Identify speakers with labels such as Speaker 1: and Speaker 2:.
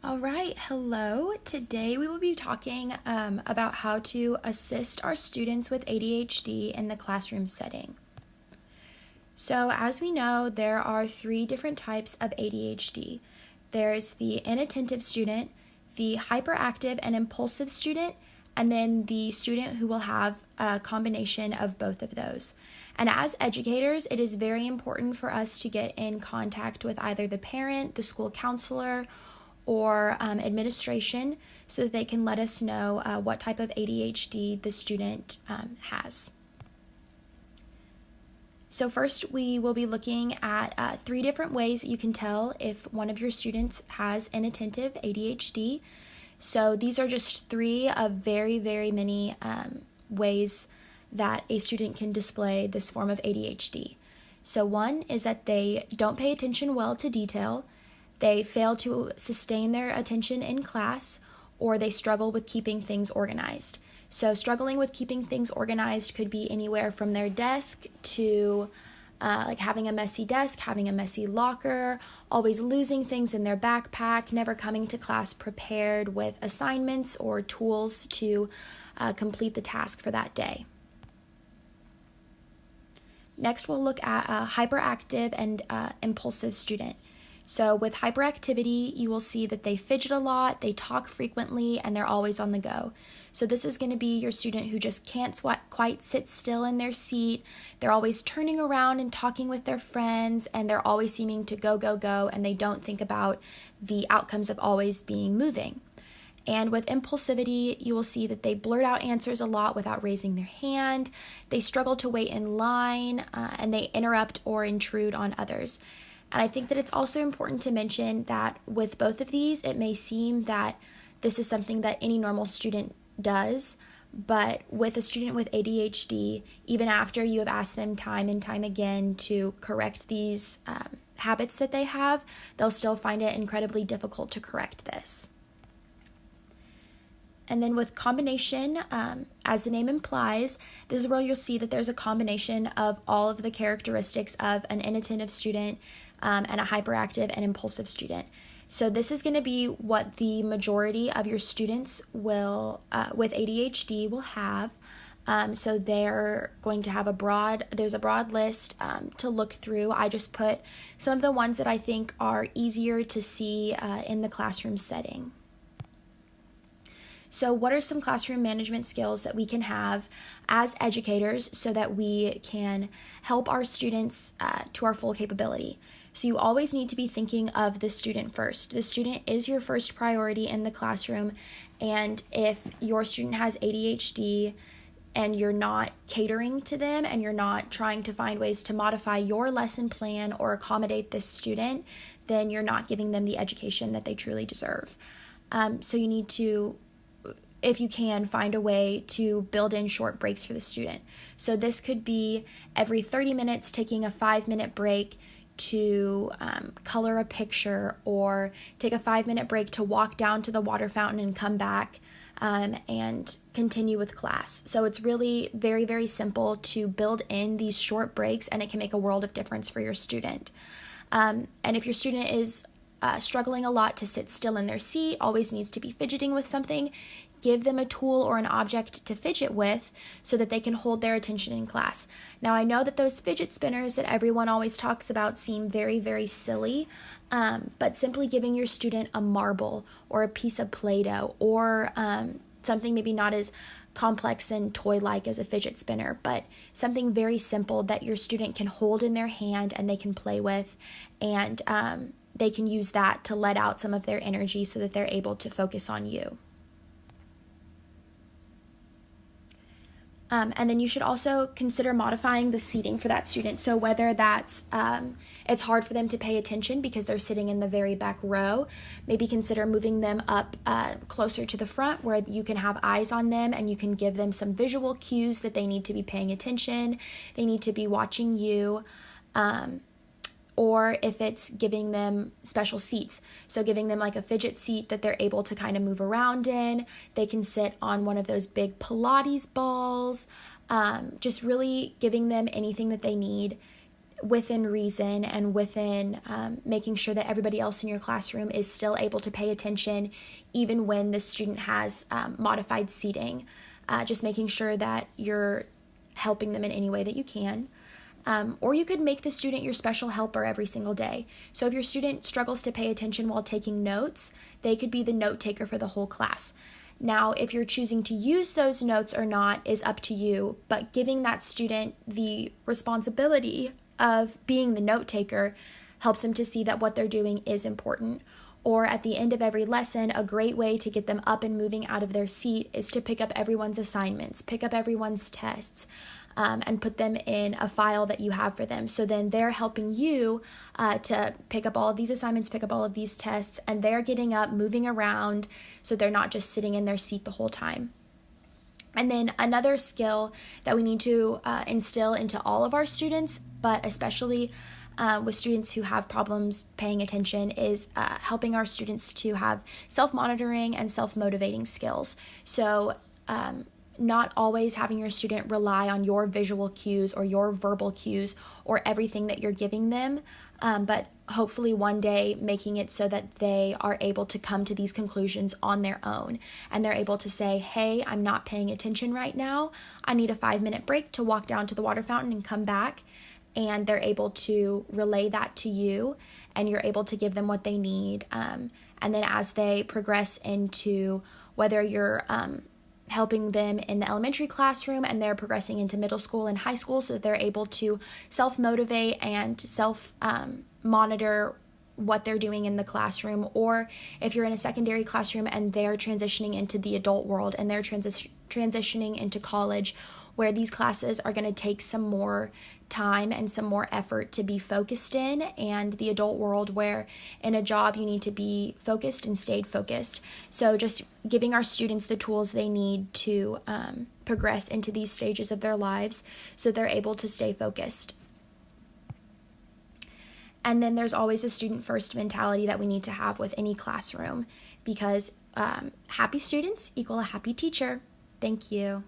Speaker 1: All right, hello. Today we will be talking about how to assist our students with ADHD in the classroom setting. So, as we know, there are three different types of ADHD. There's the inattentive student, the hyperactive and impulsive student, and then the student who will have a combination of both of those. And as educators, it is very important for us to get in contact with either the parent, the school counselor, or administration so that they can let us know what type of ADHD the student has. So first, we will be looking at three different ways that you can tell if one of your students has inattentive ADHD. So these are just three of very, very many ways that a student can display this form of ADHD. So one is that they don't pay attention well to detail, they fail to sustain their attention in class, or they struggle with keeping things organized. So struggling with keeping things organized could be anywhere from their desk to like having a messy desk, having a messy locker, always losing things in their backpack, never coming to class prepared with assignments or tools to complete the task for that day. Next, we'll look at a hyperactive and impulsive student. So with hyperactivity, you will see that they fidget a lot, they talk frequently, and they're always on the go. So this is going to be your student who just can't quite sit still in their seat. They're always turning around and talking with their friends, and they're always seeming to go, go, go, and they don't think about the outcomes of always being moving. And with impulsivity, you will see that they blurt out answers a lot without raising their hand. They struggle to wait in line, and they interrupt or intrude on others. And I think that it's also important to mention that with both of these, it may seem that this is something that any normal student does, but with a student with ADHD, even after you have asked them time and time again to correct these habits that they have, they'll still find it incredibly difficult to correct this. And then with combination, as the name implies, this is where you'll see that there's a combination of all of the characteristics of an inattentive student and a hyperactive and impulsive student. So this is going to be what the majority of your students will, with ADHD, will have. So they're going to have there's a broad list to look through. I just put some of the ones that I think are easier to see in the classroom setting. So what are some classroom management skills that we can have as educators so that we can help our students to our full capability? So you always need to be thinking of the student first. The student is your first priority in the classroom, and if your student has ADHD and you're not catering to them and you're not trying to find ways to modify your lesson plan or accommodate this student, then you're not giving them the education that they truly deserve. So you need to, if you can, find a way to build in short breaks for the student. So this could be every 30 minutes taking a 5-minute break to color a picture, or take a 5-minute break to walk down to the water fountain and come back and continue with class. So it's really very, very simple to build in these short breaks, and it can make a world of difference for your student. And if your student is struggling a lot to sit still in their seat, always needs to be fidgeting with something, give them a tool or an object to fidget with so that they can hold their attention in class. Now, I know that those fidget spinners that everyone always talks about seem very, very silly, but simply giving your student a marble or a piece of Play-Doh or something maybe not as complex and toy-like as a fidget spinner, but something very simple that your student can hold in their hand and they can play with, and they can use that to let out some of their energy so that they're able to focus on you. And then you should also consider modifying the seating for that student. So whether that's, it's hard for them to pay attention because they're sitting in the very back row, maybe consider moving them up closer to the front where you can have eyes on them and you can give them some visual cues that they need to be paying attention, they need to be watching you. Or if it's giving them special seats, so giving them like a fidget seat that they're able to kind of move around in. They can sit on one of those big Pilates balls, just really giving them anything that they need within reason and within making sure that everybody else in your classroom is still able to pay attention even when the student has modified seating. Just making sure that you're helping them in any way that you can. Or you could make the student your special helper every single day. So if your student struggles to pay attention while taking notes, they could be the note taker for the whole class. Now, if you're choosing to use those notes or not is up to you, but giving that student the responsibility of being the note taker helps them to see that what they're doing is important. Or at the end of every lesson, a great way to get them up and moving out of their seat is to pick up everyone's assignments, pick up everyone's tests, and put them in a file that you have for them. So then they're helping you to pick up all of these assignments, pick up all of these tests, and they're getting up, moving around, so they're not just sitting in their seat the whole time. And then another skill that we need to instill into all of our students, but especially with students who have problems paying attention, is helping our students to have self-monitoring and self-motivating skills. So not always having your student rely on your visual cues or your verbal cues or everything that you're giving them, but hopefully one day making it so that they are able to come to these conclusions on their own, and they're able to say, hey, I'm not paying attention right now. I need a 5-minute break to walk down to the water fountain and come back. And they're able to relay that to you, and you're able to give them what they need. And then as they progress into whether you're helping them in the elementary classroom and they're progressing into middle school and high school, so that they're able to self-motivate and self-monitor what they're doing in the classroom, or if you're in a secondary classroom and they're transitioning into the adult world and they're transitioning into college, where these classes are going to take some more time and some more effort to be focused in, and the adult world where in a job you need to be focused and stayed focused. So just giving our students the tools they need to progress into these stages of their lives so they're able to stay focused. And then there's always a student first mentality that we need to have with any classroom, because happy students equal a happy teacher. Thank you.